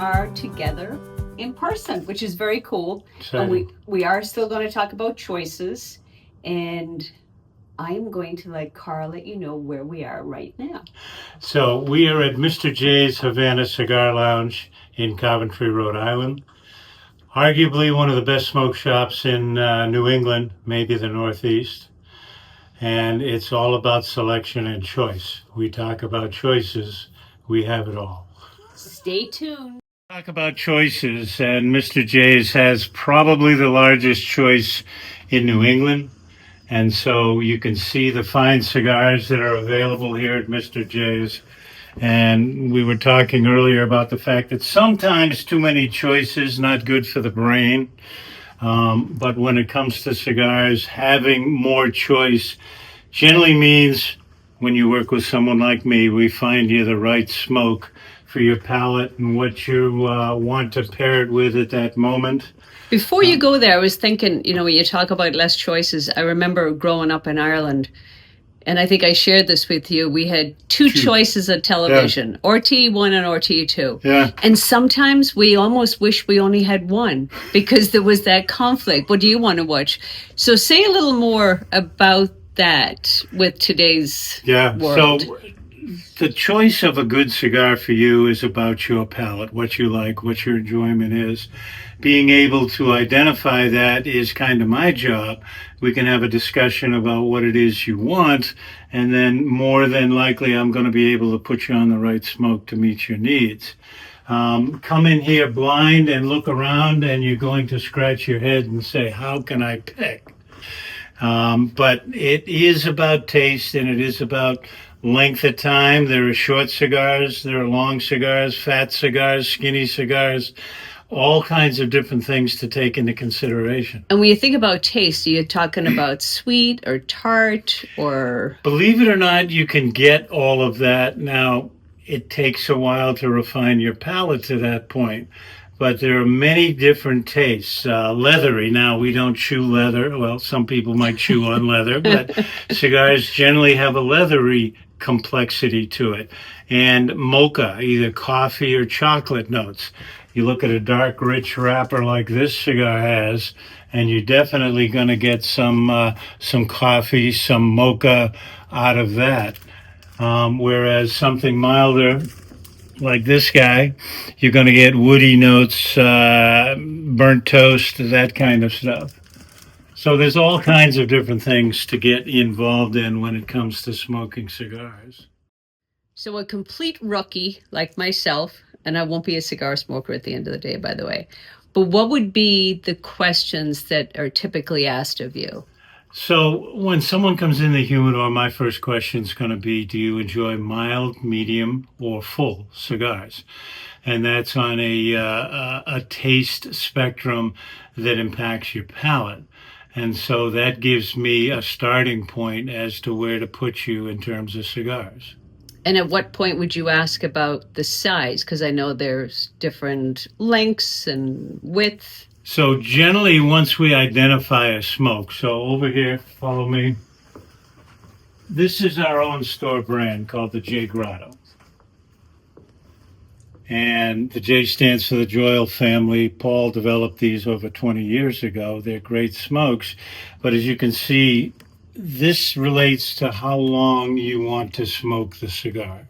are together in person, which is very cool. And Exciting. we are still going to talk about choices, and I'm going to let Carl let you know where we are right now. So we are at Mr. J's Havana Cigar Lounge in Coventry, Rhode Island. Arguably one of the best smoke shops in New England, maybe the Northeast. And it's all about selection and choice. We talk about choices, we have it all. Stay tuned. Talk about choices, and Mr. J's has probably the largest choice in New England. And so you can see the fine cigars that are available here at Mr. J's. And we were talking earlier about the fact that sometimes too many choices not good for the brain. But when it comes to cigars, having more choice generally means when you work with someone like me, we find you the right smoke for your palate and what you want to pair it with at that moment. Before you go there, I was thinking, when you talk about less choices, I remember growing up in Ireland, and I think I shared this with you. We had two choices of television, RTE1 and RTE2. Yeah. And sometimes we almost wish we only had one because there was that conflict. What do you want to watch? So say a little more about that with today's world. So the choice of a good cigar for you is about your palate, what you like, what your enjoyment is. Being able to identify that is kind of my job. We can have a discussion about what it is you want, and then more than likely I'm going to be able to put you on the right smoke to meet your needs. Come in here blind and look around, and you're going to scratch your head and say, how can I pick? But it is about taste, and it is about length of time. There are short cigars, there are long cigars, fat cigars, skinny cigars, all kinds of different things to take into consideration. And when you think about taste, are you talking about sweet or tart or? Believe it or not, you can get all of that. Now, it takes a while to refine your palate to that point. But there are many different tastes. Leathery. Now, we don't chew leather. Well, some people might chew on leather, but cigars generally have a leathery complexity to it. And mocha, either coffee or chocolate notes. You look at a dark, rich wrapper like this cigar has, and you're definitely going to get some coffee, some mocha out of that. Whereas something milder, like this guy, you're going to get woody notes, burnt toast, that kind of stuff. So there's all kinds of different things to get involved in when it comes to smoking cigars. So a complete rookie like myself, and I won't be a cigar smoker at the end of the day, by the way, but what would be the questions that are typically asked of you? So when someone comes in the humidor, my first question is going to be, do you enjoy mild, medium, or full cigars? And that's on a taste spectrum that impacts your palate. And so that gives me a starting point as to where to put you in terms of cigars. And at what point would you ask about the size? Because I know there's different lengths and width. So generally, once we identify a smoke, so over here, follow me. This is our own store brand called the J Grotto. And the J stands for the Joyal family. Paul developed these over 20 years ago. They're great smokes. But as you can see, this relates to how long you want to smoke the cigar.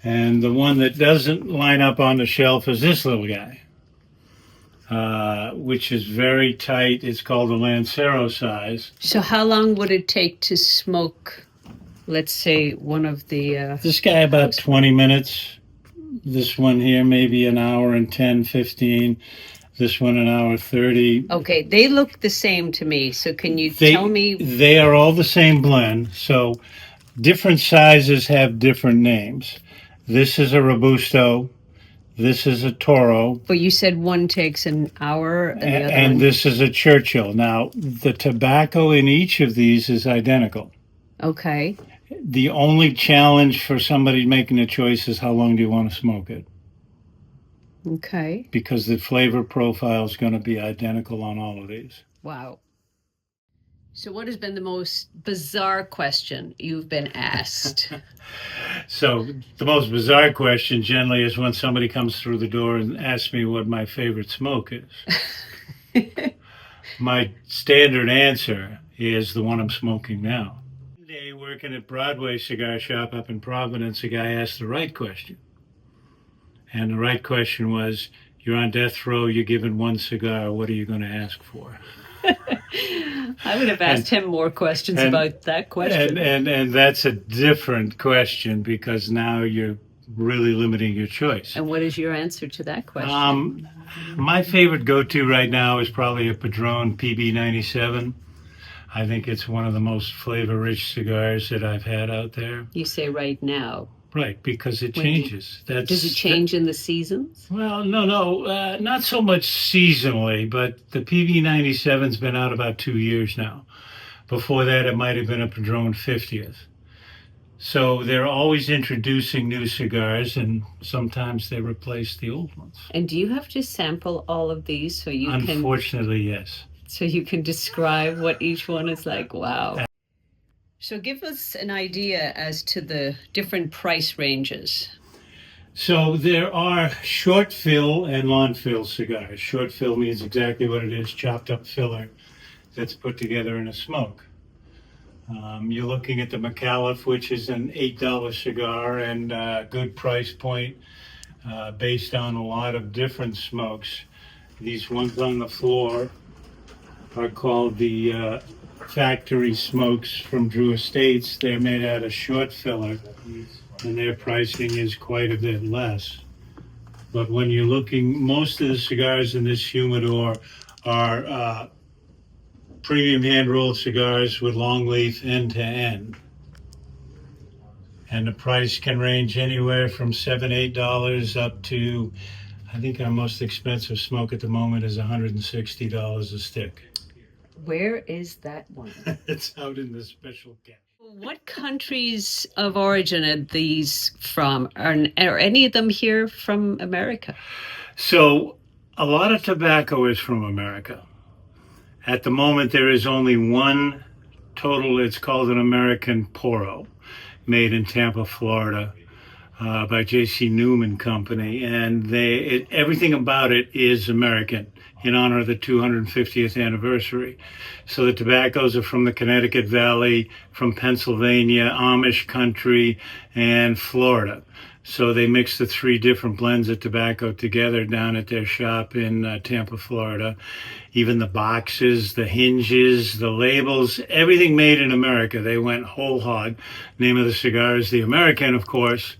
And the one that doesn't line up on the shelf is this little guy. Which is very tight. It's called the Lancero size. So how long would it take to smoke, let's say, one of the... This guy about 20 minutes. This one here, maybe an hour and 10, 15. This one, an hour 30. Okay, they look the same to me. So can you tell me? They are all the same blend. So different sizes have different names. This is a Robusto. This is a Toro. But you said one takes an hour and the other one... this is a Churchill. Now, the tobacco in each of these is identical. Okay. The only challenge for somebody making a choice is how long do you want to smoke it? Okay. Because the flavor profile is going to be identical on all of these. Wow. So what has been the most bizarre question you've been asked? So the most bizarre question generally is when somebody comes through the door and asks me what my favorite smoke is. My standard answer is the one I'm smoking now. One day, working at Broadway Cigar Shop up in Providence, a guy asked the right question. And the right question was, you're on death row, you're given one cigar, what are you going to ask for? I would have asked him more questions about that question. And that's a different question because now you're really limiting your choice. And what is your answer to that question? My favorite go-to right now is probably a Padron PB97. I think it's one of the most flavor-rich cigars that I've had out there. You say right now. Right, because it changes. Does it change in the seasons? Well, no, not so much seasonally, but the PB97's been out about 2 years now. Before that, it might have been a Padron 50th. So they're always introducing new cigars, and sometimes they replace the old ones. And do you have to sample all of these so you can? Unfortunately, yes. So you can describe what each one is like? Wow. So give us an idea as to the different price ranges. So there are short fill and long fill cigars. Short fill means exactly what it is, chopped up filler that's put together in a smoke. You're looking at the McAuliffe, which is an $8 cigar and a good price point based on a lot of different smokes. These ones on the floor are called the factory smokes from Drew Estates. They're made out of short filler, and their pricing is quite a bit less. But when you're looking, most of the cigars in this humidor are premium hand-rolled cigars with long leaf end to end. And the price can range anywhere from $7, $8 up to, I think our most expensive smoke at the moment is $160 a stick. Where is that one? It's out in the special cabinet. What countries of origin are these from? Are any of them here from America? So a lot of tobacco is from America. At the moment, there is only one total, it's called an American Poro, made in Tampa, Florida, by J.C. Newman Company. And everything about it is American in honor of the 250th anniversary. So the tobaccos are from the Connecticut Valley, from Pennsylvania, Amish country, and Florida. So they mix the three different blends of tobacco together down at their shop in Tampa, Florida. Even the boxes, the hinges, the labels, everything made in America. They went whole hog. Name of the cigar is the American, of course.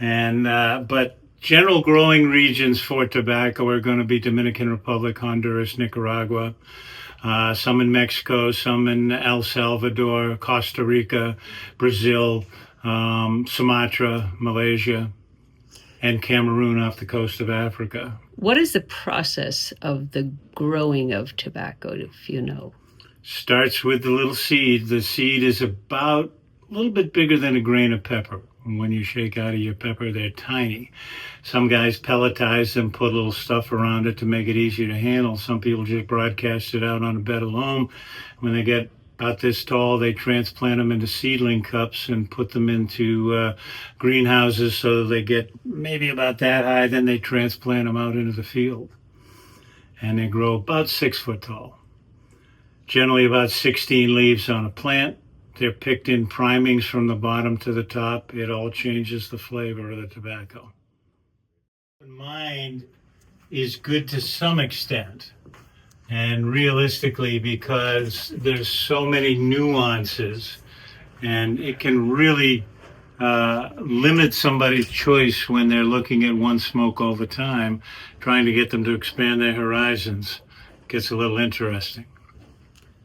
And but general growing regions for tobacco are going to be Dominican Republic, Honduras, Nicaragua, some in Mexico, some in El Salvador, Costa Rica, Brazil, Sumatra, Malaysia, and Cameroon off the coast of Africa. What is the process of the growing of tobacco, if you know? Starts with the little seed. The seed is about a little bit bigger than a grain of pepper. And when you shake out of your pepper, they're tiny. Some guys pelletize them, put a little stuff around it to make it easier to handle. Some people just broadcast it out on a bed of loam. When they get about this tall, they transplant them into seedling cups and put them into greenhouses so that they get maybe about that high. Then they transplant them out into the field. And they grow about 6 foot tall. Generally about 16 leaves on a plant. They're picked in primings from the bottom to the top. It all changes the flavor of the tobacco. Mind is good to some extent, and realistically, because there's so many nuances, and it can really limit somebody's choice when they're looking at one smoke all the time, trying to get them to expand their horizons. It gets a little interesting.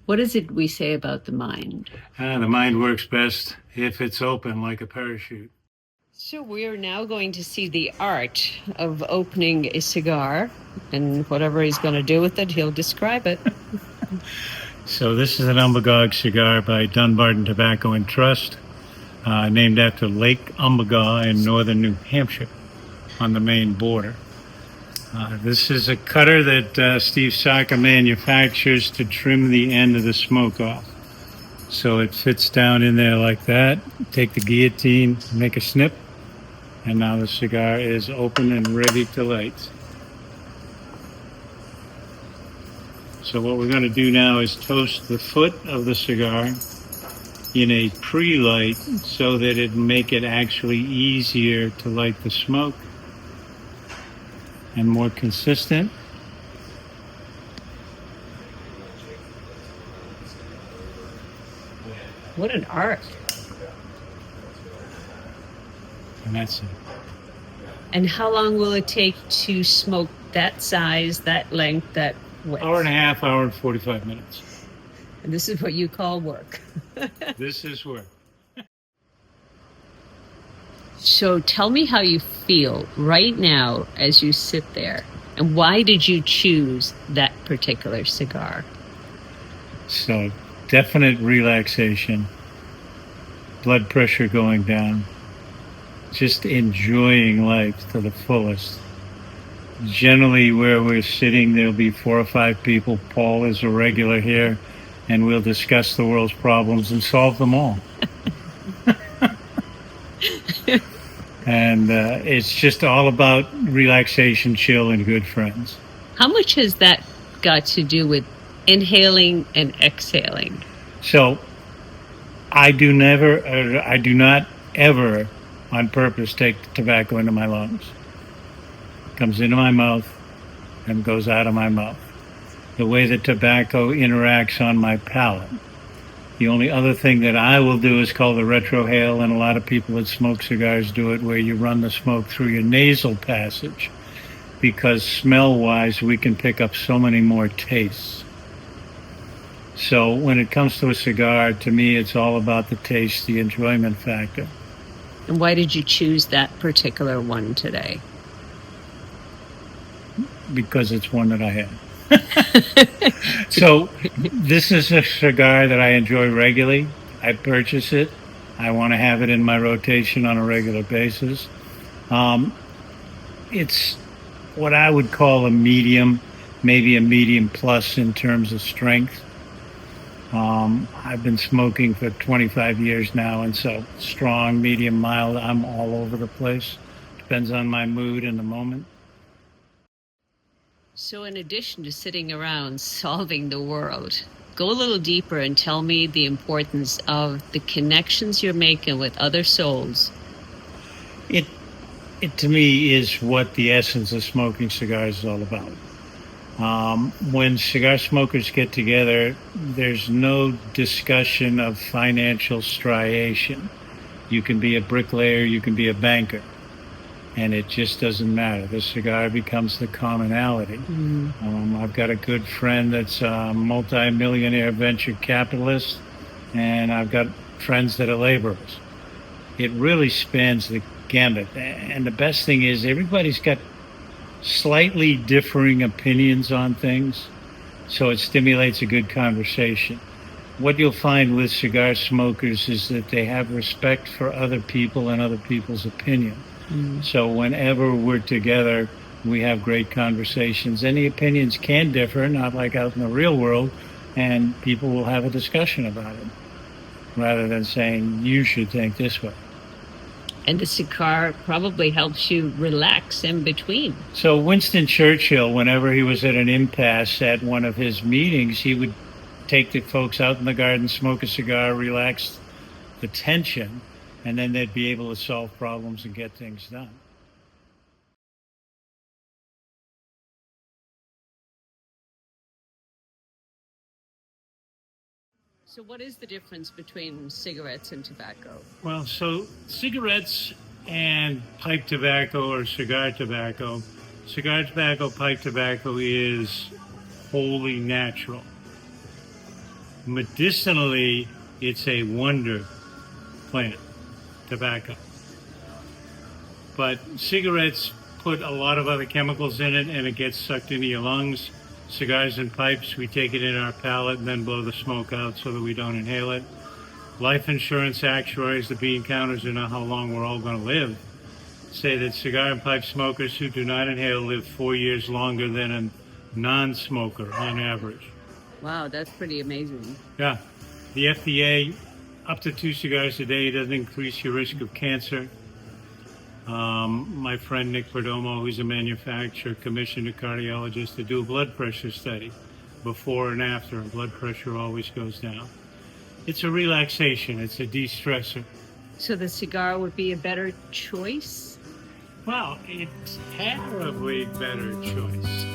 What is it we say about the mind? The mind works best if it's open like a parachute. So we're now going to see the art of opening a cigar, and whatever he's going to do with it, he'll describe it. So this is an Umbagog cigar by Dunbarton Tobacco and Trust, named after Lake Umbaga in northern New Hampshire on the Maine border. This is a cutter that Steve Saka manufactures to trim the end of the smoke off. So it fits down in there like that. Take the guillotine, make a snip, And now the cigar is open and ready to light. So what we're going to do now is toast the foot of the cigar in a pre-light so that it make it actually easier to light the smoke and more consistent. What an art. And that's it. And how long will it take to smoke that size, that length, that width? Hour and a half, hour and 45 minutes. And this is what you call work. This is work. So tell me how you feel right now as you sit there. And why did you choose that particular cigar? So definite relaxation, blood pressure going down, just enjoying life to the fullest. Generally where we're sitting, there'll be 4 or 5 people. Paul is a regular here, and we'll discuss the world's problems and solve them all. And it's just all about relaxation, chill, and good friends. How much has that got to do with inhaling and exhaling? So I do not ever on purpose take tobacco into my lungs. It comes into my mouth and goes out of my mouth. The way that tobacco interacts on my palate. The only other thing that I will do is called the retrohale, and a lot of people that smoke cigars do it, where you run the smoke through your nasal passage, because smell-wise we can pick up so many more tastes. So when it comes to a cigar, to me it's all about the taste, the enjoyment factor. And why did you choose that particular one today? Because it's one that I had. So this is a cigar that I enjoy regularly. I purchase it. I want to have it in my rotation on a regular basis. It's what I would call a medium, maybe a medium plus in terms of strength. I've been smoking for 25 years now, and so strong, medium, mild, I'm all over the place. Depends on my mood in the moment. So in addition to sitting around solving the world, go a little deeper and tell me the importance of the connections you're making with other souls. It to me is what the essence of smoking cigars is all about. When cigar smokers get together, there's no discussion of financial striation. You can be a bricklayer, you can be a banker, and it just doesn't matter. The cigar becomes the commonality. I've got a good friend that's a multi-millionaire venture capitalist, and I've got friends that are laborers. It really spans the gambit. And the best thing is everybody's got slightly differing opinions on things, so it stimulates a good conversation. What you'll find with cigar smokers is that they have respect for other people and other people's opinion. So whenever we're together, we have great conversations. Any opinions can differ, not like out in the real world, and people will have a discussion about it, rather than saying, you should think this way. And the cigar probably helps you relax in between. So Winston Churchill, whenever he was at an impasse at one of his meetings, he would take the folks out in the garden, smoke a cigar, relax the tension, and then they'd be able to solve problems and get things done. So what is the difference between cigarettes and tobacco? Well, so cigarettes and pipe tobacco or cigar tobacco, pipe tobacco is wholly natural. Medicinally, it's a wonder plant, tobacco. But cigarettes put a lot of other chemicals in it, and it gets sucked into your lungs. Cigars and pipes, we take it in our palate and then blow the smoke out so that we don't inhale it. Life insurance actuaries, the bean counters, who know how long we're all going to live, say that cigar and pipe smokers who do not inhale live 4 years longer than a non-smoker on average. Wow, that's pretty amazing. Yeah. The FDA, up to 2 cigars a day doesn't increase your risk of cancer. My friend Nick Perdomo, who's a manufacturer, commissioned a cardiologist to do a blood pressure study before and after, and blood pressure always goes down. It's a relaxation. It's a de-stressor. So the cigar would be a better choice? Well, it's terribly better choice.